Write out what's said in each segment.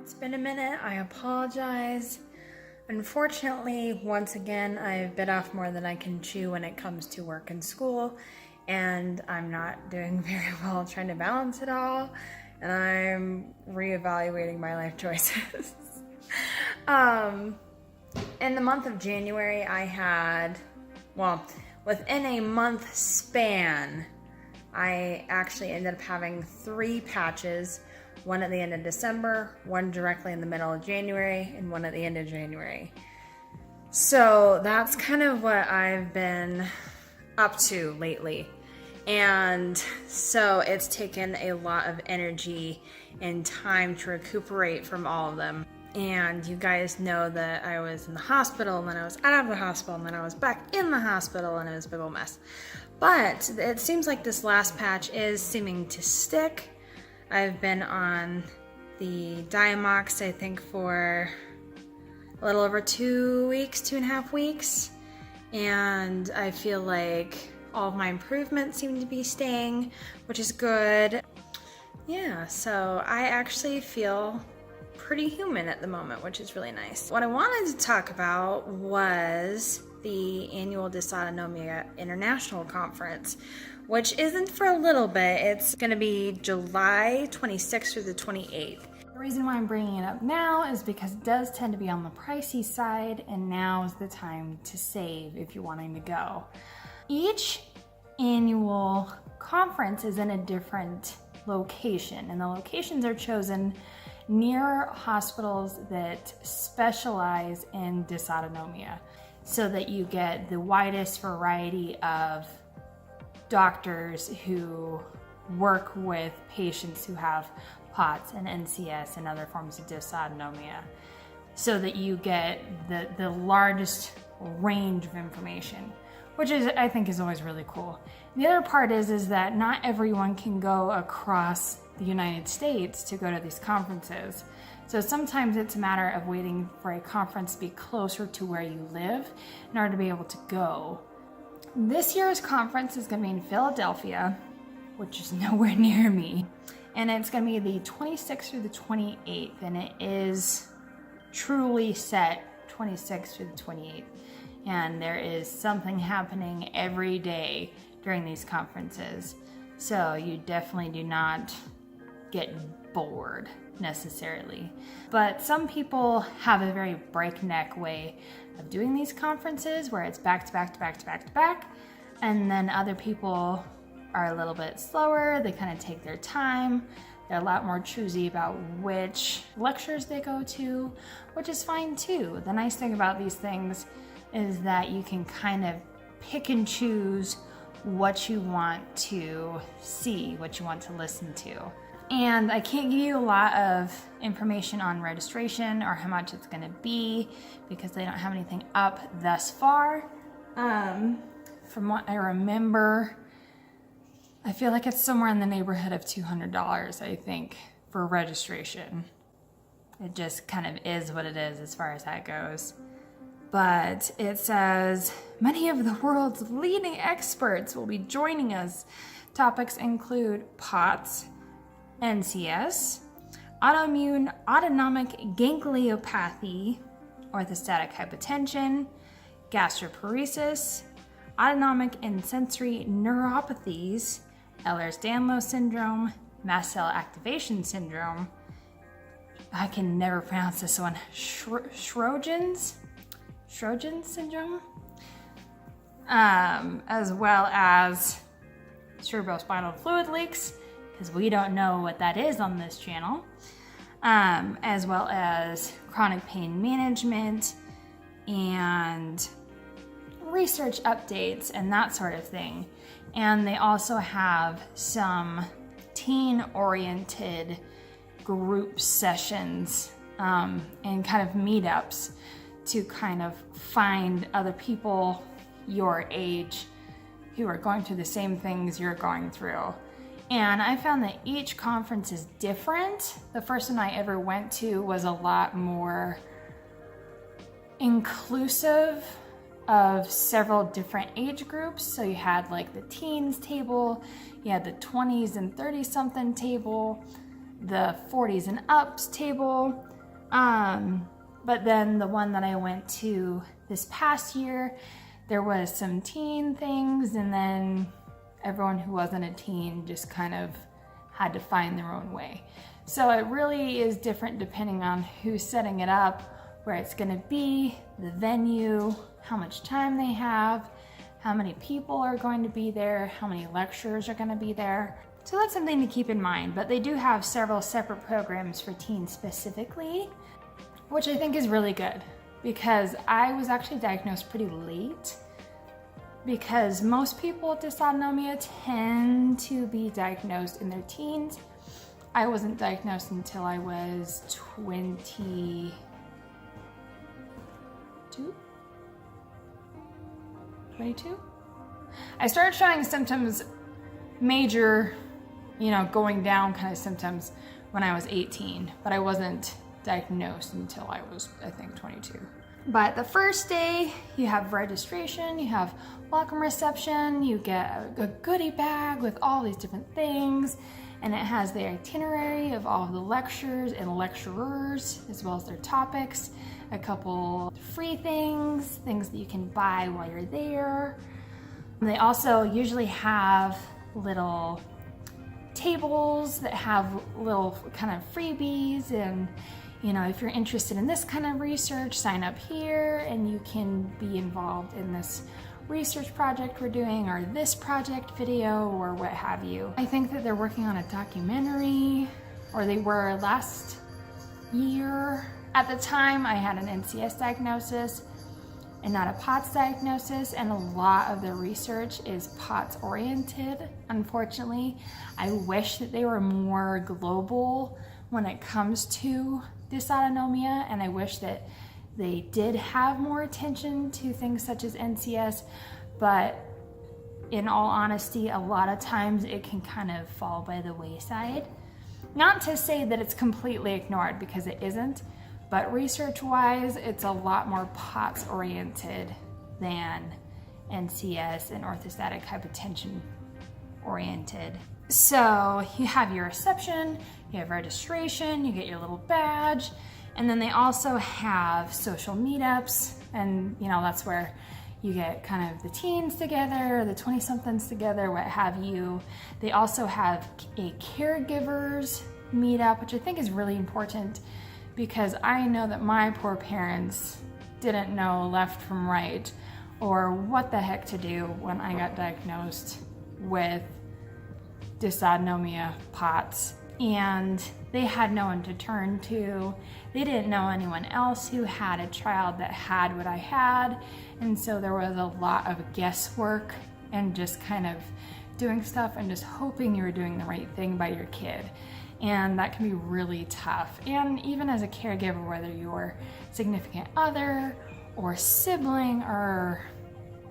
It's been a minute, I apologize. Unfortunately, once again, I've bit off more than I can chew when it comes to work and school, and I'm not doing very well trying to balance it all, and I'm reevaluating my life choices. In the month of January, I had, within a month span, I actually ended up having 3 patches. One at the end of December, one directly in the middle of January, and one at the end of January. So that's kind of what I've been up to lately. And so it's taken a lot of energy and time to recuperate from all of them. And you guys know that I was in the hospital, and then I was out of the hospital, and then I was back in the hospital, and it was a big old mess. But it seems like this last patch is seeming to stick. I've been on the Diamox, I think, for a little over 2 weeks, 2.5 weeks, and I feel like all of my improvements seem to be staying, which is good. Yeah, so I actually feel pretty human at the moment, which is really nice. What I wanted to talk about was the annual Dysautonomia International Conference, which isn't for a little bit. It's going to be July 26th through the 28th. The reason why I'm bringing it up now is because it does tend to be on the pricey side, and now is the time to save if you're wanting to go. Each annual conference is in a different location, and the locations are chosen near hospitals that specialize in dysautonomia, so that you get the widest variety of doctors who work with patients who have POTS and NCS and other forms of dysautonomia, so that you get the largest range of information, which is, I think, is always really cool. And the other part is that not everyone can go across the United States to go to these conferences. So sometimes it's a matter of waiting for a conference to be closer to where you live in order to be able to go. This year's conference is going to be in Philadelphia, which is nowhere near me, and it's going to be the 26th through the 28th, and it is truly set 26th through the 28th, and there is something happening every day during these conferences, so you definitely do not get bored necessarily. But some people have a very breakneck way of doing these conferences where it's back to back to back to back to back, and then other people are a little bit slower. They kind of take their time. They're a lot more choosy about which lectures they go to, which is fine too. The nice thing about these things is that you can kind of pick and choose what you want to see, what you want to listen to. And I can't give you a lot of information on registration or how much it's going to be because they don't have anything up thus far. From what I remember, I feel like it's somewhere in the neighborhood of $200, I think, for registration. It just kind of is what it is as far as that goes. But it says, many of the world's leading experts will be joining us. Topics include POTS, NCS, autoimmune autonomic gangliopathy, orthostatic hypotension, gastroparesis, autonomic and sensory neuropathies, Ehlers-Danlos syndrome, mast cell activation syndrome, I can never pronounce this one, Sjogren's syndrome, as well as cerebrospinal fluid leaks, because we don't know what that is on this channel, as well as chronic pain management and research updates and that sort of thing. And they also have some teen-oriented group sessions and kind of meetups to kind of find other people your age who are going through the same things you're going through. And I found that each conference is different. The first one I ever went to was a lot more inclusive of several different age groups. So you had like the teens table, you had the 20s and 30 something table, the 40s and ups table, But then the one that I went to this past year, there was some teen things, and then everyone who wasn't a teen just kind of had to find their own way. So it really is different depending on who's setting it up, where it's gonna be, the venue, how much time they have, how many people are going to be there, how many lecturers are gonna be there. So that's something to keep in mind, but they do have several separate programs for teens specifically, which I think is really good, because I was actually diagnosed pretty late, because most people with dysautonomia tend to be diagnosed in their teens. I wasn't diagnosed until I was 22? I started showing symptoms, major, going down kind of symptoms when I was 18, but I wasn't diagnosed until I was, I think, 22. But the first day, you have registration, you have welcome reception, you get a goodie bag with all these different things, and it has the itinerary of all of the lectures and lecturers, as well as their topics, a couple free things that you can buy while you're there. And they also usually have little tables that have little kind of freebies, and if you're interested in this kind of research, sign up here and you can be involved in this research project we're doing, or this project video, or what have you. I think that they're working on a documentary, or they were last year. At the time, I had an NCS diagnosis and not a POTS diagnosis, and a lot of the research is POTS oriented, unfortunately. I wish that they were more global when it comes to dysautonomia, and I wish that they did have more attention to things such as NCS, but in all honesty, a lot of times it can kind of fall by the wayside. Not to say that it's completely ignored, because it isn't, but research-wise, it's a lot more POTS oriented than NCS and orthostatic hypotension oriented. So you have your reception, you have registration, you get your little badge, and then they also have social meetups, and that's where you get kind of the teens together, the 20-somethings together, what have you. They also have a caregivers meetup, which I think is really important, because I know that my poor parents didn't know left from right, or what the heck to do when I got diagnosed with dysautonomia, POTS, and they had no one to turn to. They didn't know anyone else who had a child that had what I had, and so there was a lot of guesswork and just kind of doing stuff and just hoping you were doing the right thing by your kid. And that can be really tough. And even as a caregiver, whether you're significant other or sibling or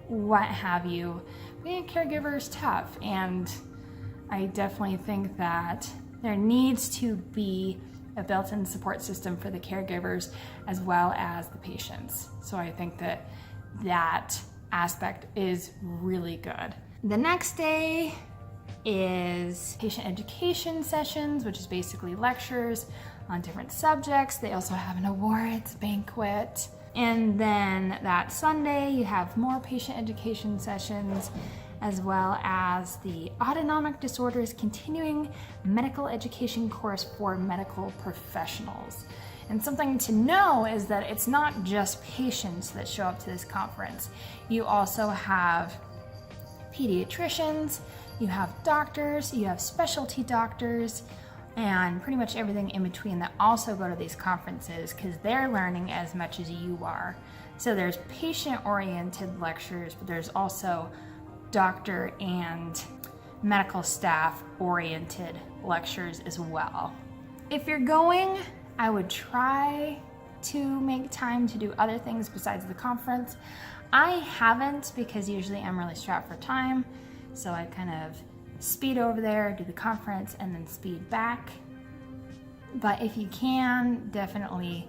what have you, being a caregiver is tough. And I definitely think that there needs to be a built-in support system for the caregivers as well as the patients. So I think that that aspect is really good. The next day is patient education sessions, which is basically lectures on different subjects. They also have an awards banquet. And then that Sunday, you have more patient education sessions, as well as the Autonomic Disorders Continuing Medical Education course for medical professionals. And something to know is that it's not just patients that show up to this conference. You also have pediatricians, you have doctors, you have specialty doctors, and pretty much everything in between that also go to these conferences, because they're learning as much as you are. So there's patient-oriented lectures, but there's also doctor and medical staff oriented lectures as well. If you're going, I would try to make time to do other things besides the conference. I haven't, because usually I'm really strapped for time, so I kind of speed over there, do the conference, and then speed back. But if you can, definitely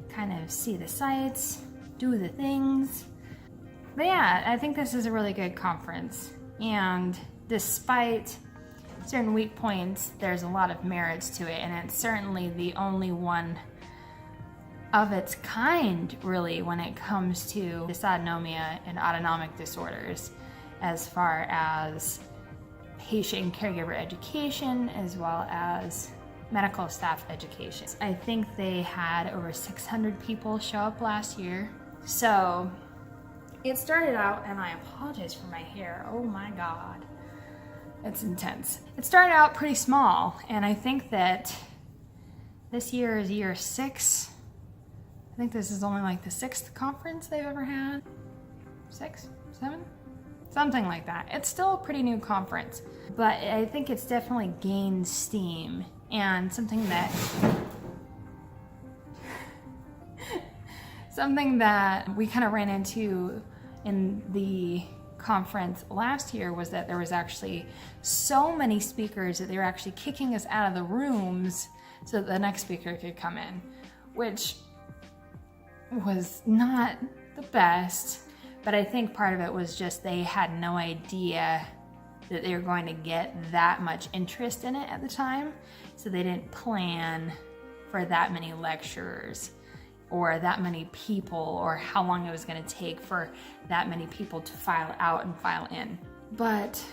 kind of see the sites, do the things. But yeah, I think this is a really good conference, and despite certain weak points, there's a lot of merits to it, and it's certainly the only one of its kind, really, when it comes to dysautonomia and autonomic disorders, as far as patient and caregiver education, as well as medical staff education. I think they had over 600 people show up last year. So it started out, and I apologize for my hair, oh my God, it's intense. It started out pretty small, and I think that this year is year 6. I think this is only like the 6th conference they've ever had. 6, 7? Something like that. It's still a pretty new conference, but I think it's definitely gained steam, and something that we kind of ran into in the conference last year was that there was actually so many speakers that they were actually kicking us out of the rooms so that the next speaker could come in, which was not the best. But I think part of it was just they had no idea that they were going to get that much interest in it at the time. So they didn't plan for that many lecturers or that many people, or how long it was going to take for that many people to file out and file in. But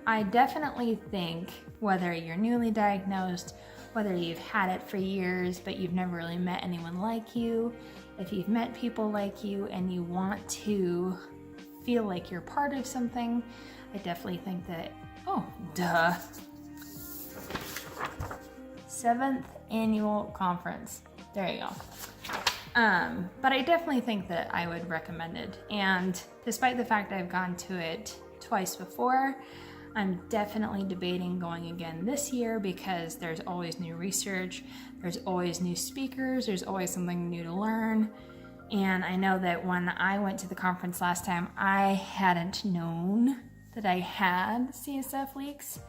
I definitely think whether you're newly diagnosed, whether you've had it for years but you've never really met anyone like you, if you've met people like you and you want to feel like you're part of something, I definitely think that, 7th annual conference. There you go. But I definitely think that I would recommend it. And despite the fact I've gone to it twice before, I'm definitely debating going again this year because there's always new research, there's always new speakers, there's always something new to learn. And I know that when I went to the conference last time, I hadn't known that I had CSF leaks.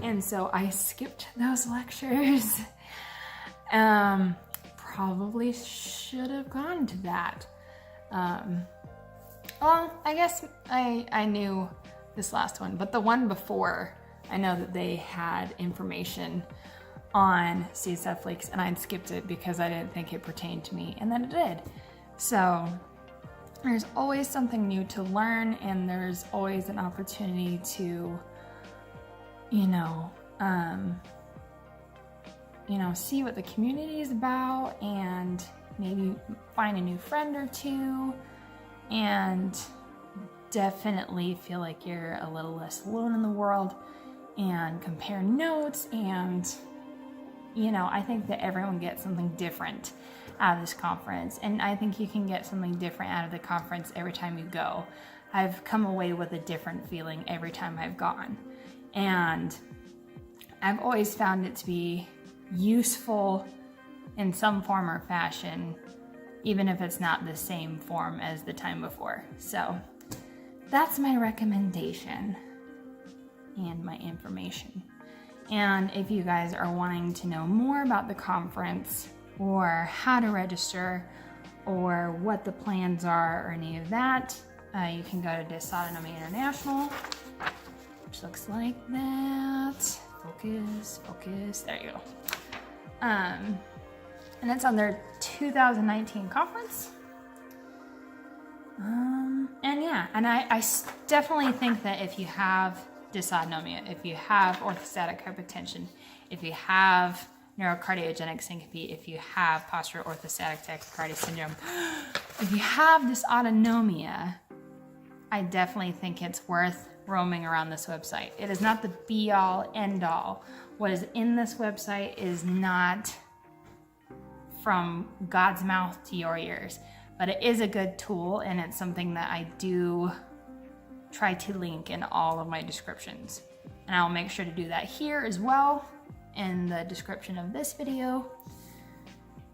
And so I skipped those lectures. Probably should have gone to that. Well, I guess I knew this last one, but the one before, I know that they had information on CSF leaks, and I'd skipped it because I didn't think it pertained to me, and then it did. So there's always something new to learn, and there's always an opportunity to, see what the community is about, and maybe find a new friend or two, and definitely feel like you're a little less alone in the world, and compare notes. And I think that everyone gets something different out of this conference, and I think you can get something different out of the conference every time you go. I've come away with a different feeling every time I've gone, and I've always found it to be useful in some form or fashion, even if it's not the same form as the time before. So that's my recommendation and my information. And if you guys are wanting to know more about the conference, or how to register, or what the plans are, or any of that, you can go to Dysautonomia International, which looks like that. Focus, there you go. And it's on their 2019 conference. And I definitely think that if you have dysautonomia, if you have orthostatic hypotension, if you have neurocardiogenic syncope, if you have postural orthostatic tachycardia syndrome, if you have dysautonomia, I definitely think it's worth roaming around this website. It is not the be-all, end-all. What is in this website is not from God's mouth to your ears, but it is a good tool, and it's something that I do try to link in all of my descriptions. And I'll make sure to do that here as well in the description of this video.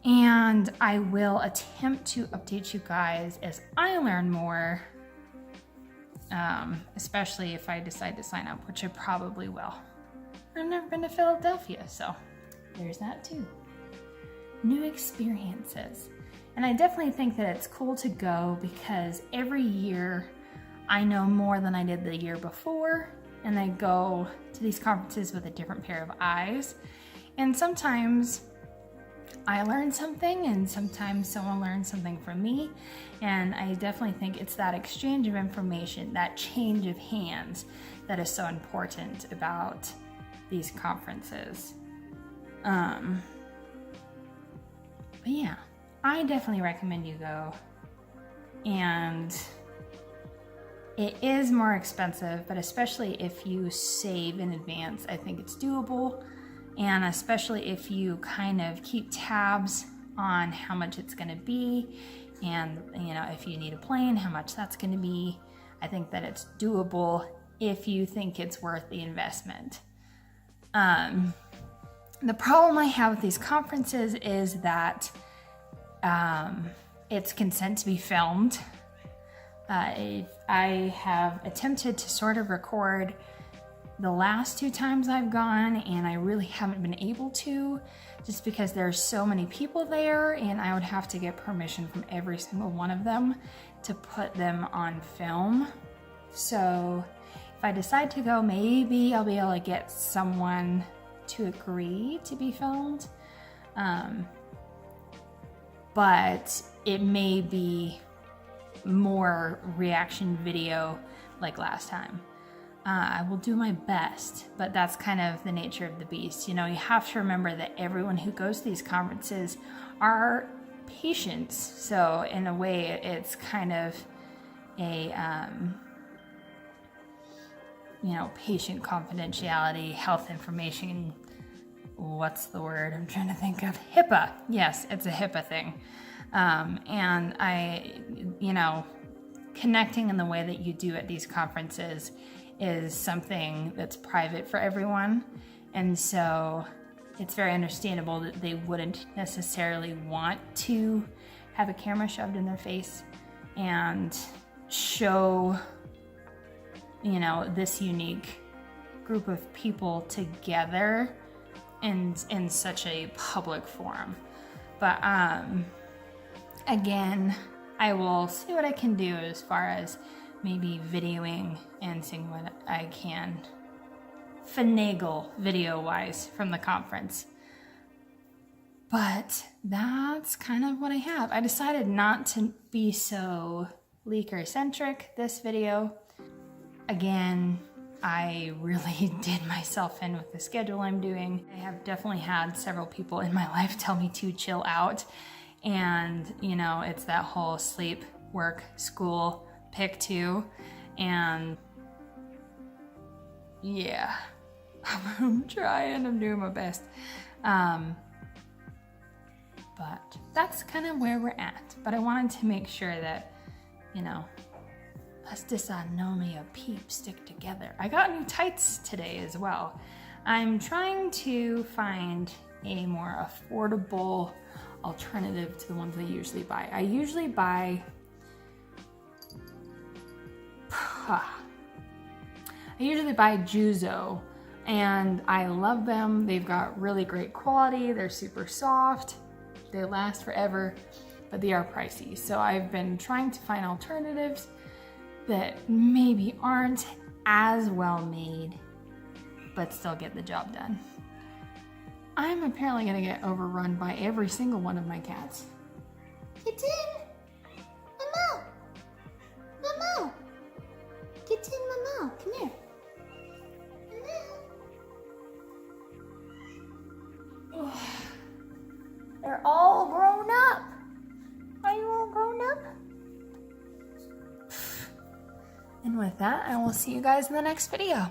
And I will attempt to update you guys as I learn more, especially if I decide to sign up, which I probably will. I've never been to Philadelphia, so there's that too. New experiences. And I definitely think that it's cool to go because every year I know more than I did the year before, and I go to these conferences with a different pair of eyes. And sometimes I learn something, and sometimes someone learns something from me. And I definitely think it's that exchange of information, that change of hands, that is so important about these conferences. But yeah, I definitely recommend you go. And it is more expensive, but especially if you save in advance, I think it's doable. And especially if you kind of keep tabs on how much it's going to be, and if you need a plane, how much that's going to be, I think that it's doable if you think it's worth the investment. The problem I have with these conferences is that it's consent to be filmed. I have attempted to sort of record the last 2 times I've gone, and I really haven't been able to, just because there's so many people there, and I would have to get permission from every single one of them to put them on film. So if I decide to go, maybe I'll be able to get someone to agree to be filmed. But it may be more reaction video like last time. I will do my best, but that's kind of the nature of the beast. You have to remember that everyone who goes to these conferences are patients. So in a way, it's kind of a, patient confidentiality, health information. What's the word I'm trying to think of? HIPAA. Yes, it's a HIPAA thing. And connecting in the way that you do at these conferences is something that's private for everyone. And so it's very understandable that they wouldn't necessarily want to have a camera shoved in their face and show, this unique group of people together in such a public forum. But again, I will see what I can do as far as maybe videoing and seeing what I can finagle video-wise from the conference. But that's kind of what I have. I decided not to be so leaker-centric this video. Again, I really did myself in with the schedule I'm doing. I have definitely had several people in my life tell me to chill out. And, it's that whole sleep, work, school, pick 2. And yeah, I'm trying, I'm doing my best. But that's kind of where we're at. But I wanted to make sure that, us Dysautonomia peeps stick together. I got new tights today as well. I'm trying to find a more affordable alternative to the ones I usually buy. I usually buy Juzo, and I love them. They've got really great quality. They're super soft. They last forever, but they are pricey. So I've been trying to find alternatives that maybe aren't as well made, but still get the job done. I'm apparently gonna get overrun by every single one of my cats. Kitten! Mamo! Mamo! Kitten, Mamo, come here. Mamo. They're all grown up. Are you all grown up? And with that, I will see you guys in the next video.